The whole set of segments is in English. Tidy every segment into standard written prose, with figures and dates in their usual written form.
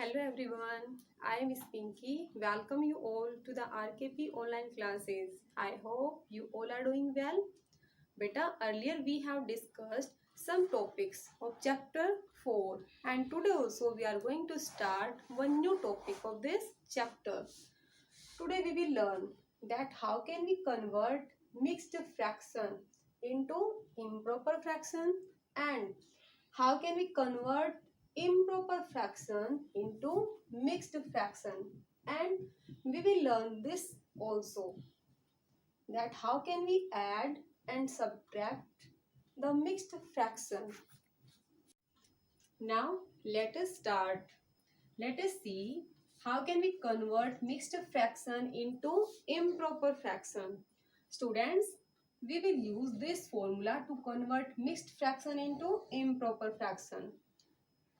Hello everyone, I am Miss Pinky. Welcome you all to the RKP online classes. I hope you all are doing well. Beta, earlier we have discussed some topics of chapter 4 and today also we are going to start one new topic of this chapter. Today we will learn that how can we convert mixed fraction into improper fraction and how can we convert improper fraction into mixed fraction, and we will learn this also that how can we add and subtract the mixed fraction. Now let us start. Let us see how can we convert mixed fraction into improper fraction. Students, we will use this formula to convert mixed fraction into improper fraction.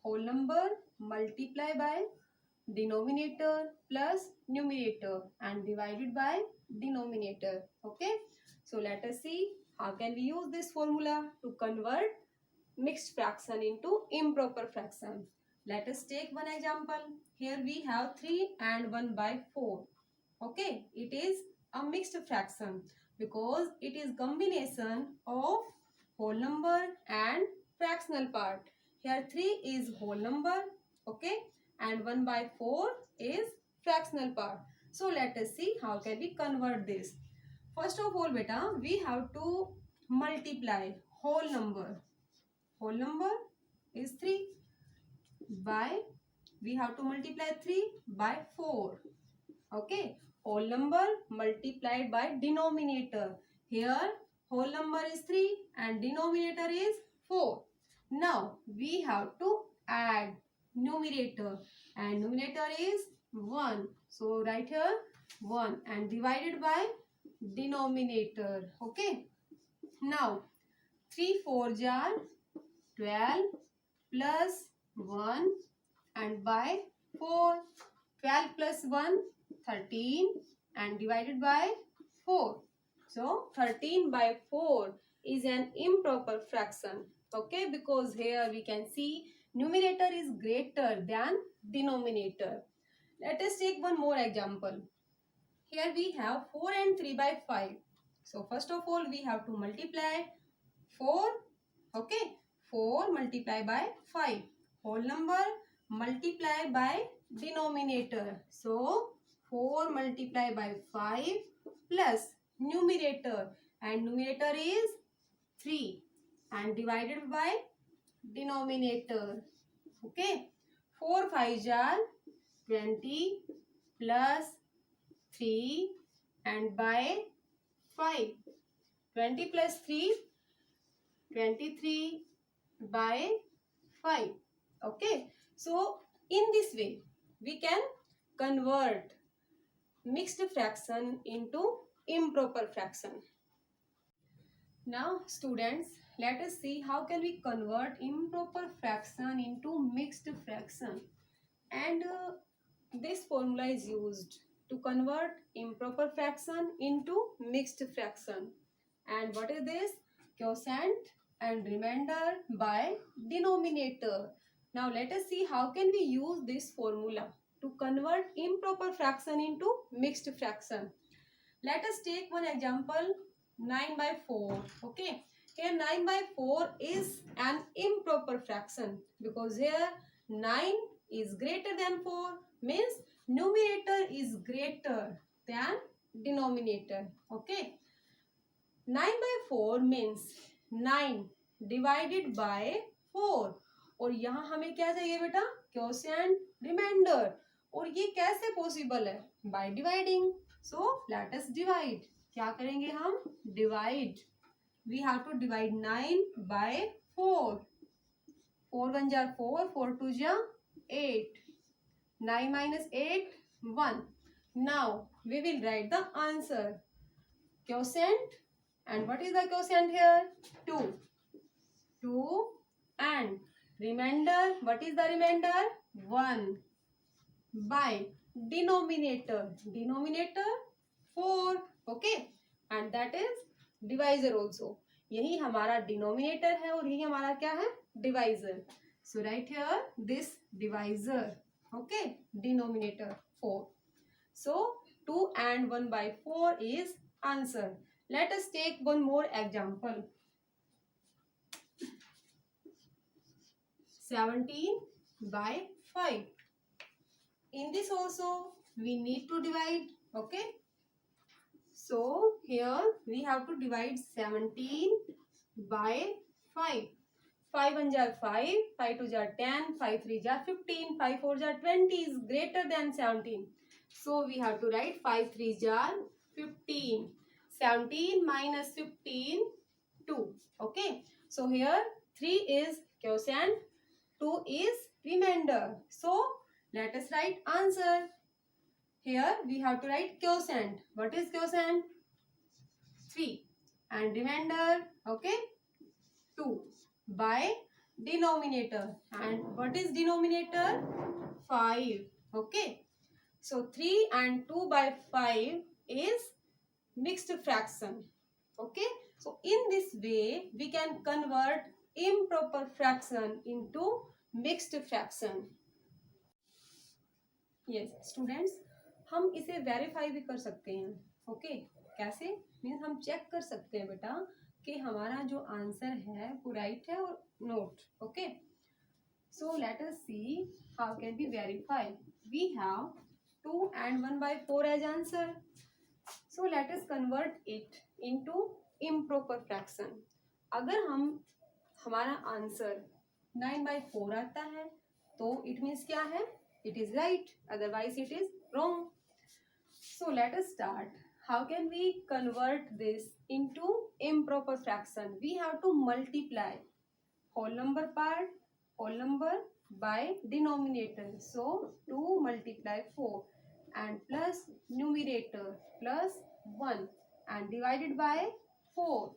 Whole number multiply by denominator plus numerator and divided by denominator. Okay, so let us see how can we use this formula to convert mixed fraction into improper fraction. Let us take one example. Here we have 3 and 1 by 4. Okay, it is a mixed fraction because it is combination of whole number and fractional part. Here 3 is whole number, okay, and 1 by 4 is fractional part. So let us see how can we convert this. First of all, beta, we have to multiply whole number. Whole number is 3 by, we have to multiply 3 by 4. Okay, whole number multiplied by denominator. Here whole number is 3 and denominator is 4. Now we have to add numerator and numerator is 1. So write here 1 and divided by denominator. Okay, now 3 4s are 12 plus 1 and by 4. 12 plus 1 13 and divided by 4. So 13 by 4 is an improper fraction. Okay, because here we can see numerator is greater than denominator. Let us take one more example. Here we have 4 and 3 by 5. So first of all we have to multiply 4. Okay, 4 multiply by 5. Whole number multiply by denominator. So 4 multiply by 5 plus numerator and numerator is 3 and divided by denominator. Okay, 4 5s are 20 plus 3 and by 5. 20 plus 3 23 by 5. Okay, so in this way we can convert mixed fraction into improper fraction. Now students, let us see how can we convert improper fraction into mixed fraction, and this formula is used to convert improper fraction into mixed fraction. And what is this? Quotient and remainder by denominator. Now let us see how can we use this formula to convert improper fraction into mixed fraction. Let us take one example, 9 by 4. Okay, here 9 by 4 is an improper fraction because here 9 is greater than 4, means numerator is greater than denominator. Okay, 9 by 4 means 9 divided by 4, और यहाँ हमें क्या चाहिए बेटा? Quotient reminder, और ये कैसे possible है? By dividing. So let us divide. क्या करेंगे हम? Divide. We have to divide 9 by 4. 4 1 jar 4, 4 2 jar 8. 9 minus 8 1. Now we will write the answer. Quotient, and what is the quotient here? 2. 2 and remainder, what is the remainder? 1 by denominator. Denominator 4. Okay, and that is divisor also. यही हमारा denominator है और यही हमारा क्या है? Divisor. So write here this divisor. Okay, denominator 4. So 2 and 1 by 4 is answer. Let us take one more example. 17 by 5. In this also we need to divide. Okay. So here we have to divide 17 by 5. 5 1 jar 5, 5 2 jar 10, 5 3 jar 15, 5 4 jar 20 is greater than 17. So we have to write 5 3 jar 15. 17 minus 15, 2. Okay. So here 3 is quotient, 2 is remainder. So let us write answer. Here we have to write quotient. What is quotient? 3. And remainder, okay, 2 by denominator. And what is denominator? 5. Okay. So 3 and 2 by 5 is mixed fraction. Okay. So in this way we can convert improper fraction into mixed fraction. Yes students, हम इसे verify भी कर सकते हैं. Okay कैसे? Means हम check कर सकते हैं बेटा कि हमारा जो आंसर है वो राइट है और note. Okay so let us see how can be verify. We have 2 and 1 by 4 as answer. So let us convert it into improper fraction. अगर हम हमारा आंसर 9 by 4 आता है तो इट मीन्स क्या है? It is right, otherwise it is wrong. So let us start. How can we convert this into improper fraction? We have to multiply whole number part, whole number by denominator. So 2 multiply 4 and plus numerator plus 1 and divided by 4.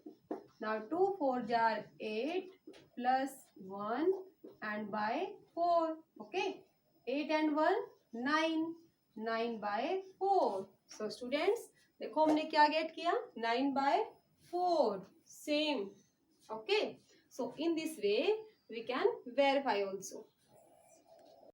Now 2 4 jar 8 plus 1 and by 4. Okay. 8 and 1 9, 9 by 4. So students देखो हमने क्या gate किया 9 by 4 same. Okay. So in this way we can verify also.